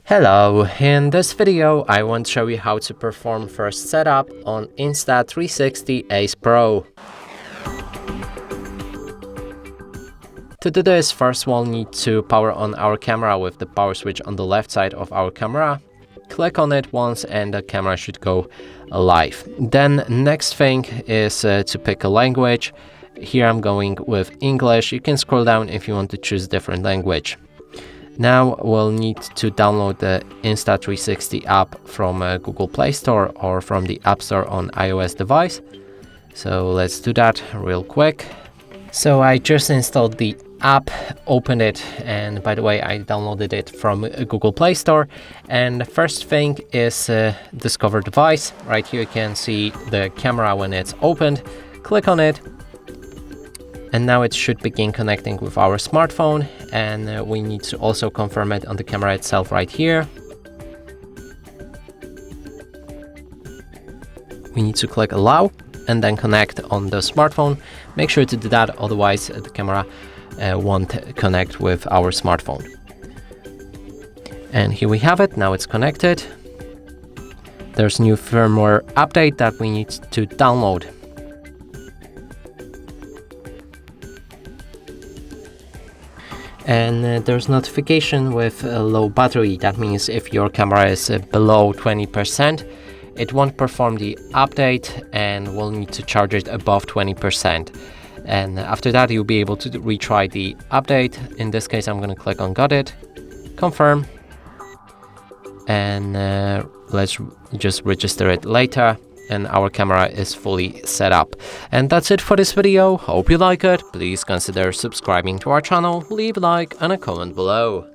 Hello, in this video I want to show you how to perform first setup on Insta360 Ace Pro. To do this, first we'll need to power on our camera with the power switch on the left side of our camera. Click on it once and the camera should go live. Then next thing is to pick a language. Here I'm going with English. You can scroll down if you want to choose different language. Now we'll need to download the Insta360 app from Google Play Store or from the App Store on iOS device. So let's do that real quick. So I just installed the app, opened it, and by the way, I downloaded it from Google Play Store. And the first thing is Discover Device. Right here you can see the camera when it's opened. Click on it. And now it should begin connecting with our smartphone, and we need to also confirm it on the camera itself right here. We need to click allow and then connect on the smartphone. Make sure to do that, otherwise the camera won't connect with our smartphone. And here we have it, now it's connected. There's a new firmware update that we need to download. And there's notification with low battery. That means if your camera is below 20%, it won't perform the update and will need to charge it above 20%. And after that, you'll be able to retry the update. In this case, I'm going to click on Got It, confirm, and let's just register it later. And our camera is fully set up. And that's it for this video. Hope you like it. Please consider subscribing to our channel, leave a like and a comment below.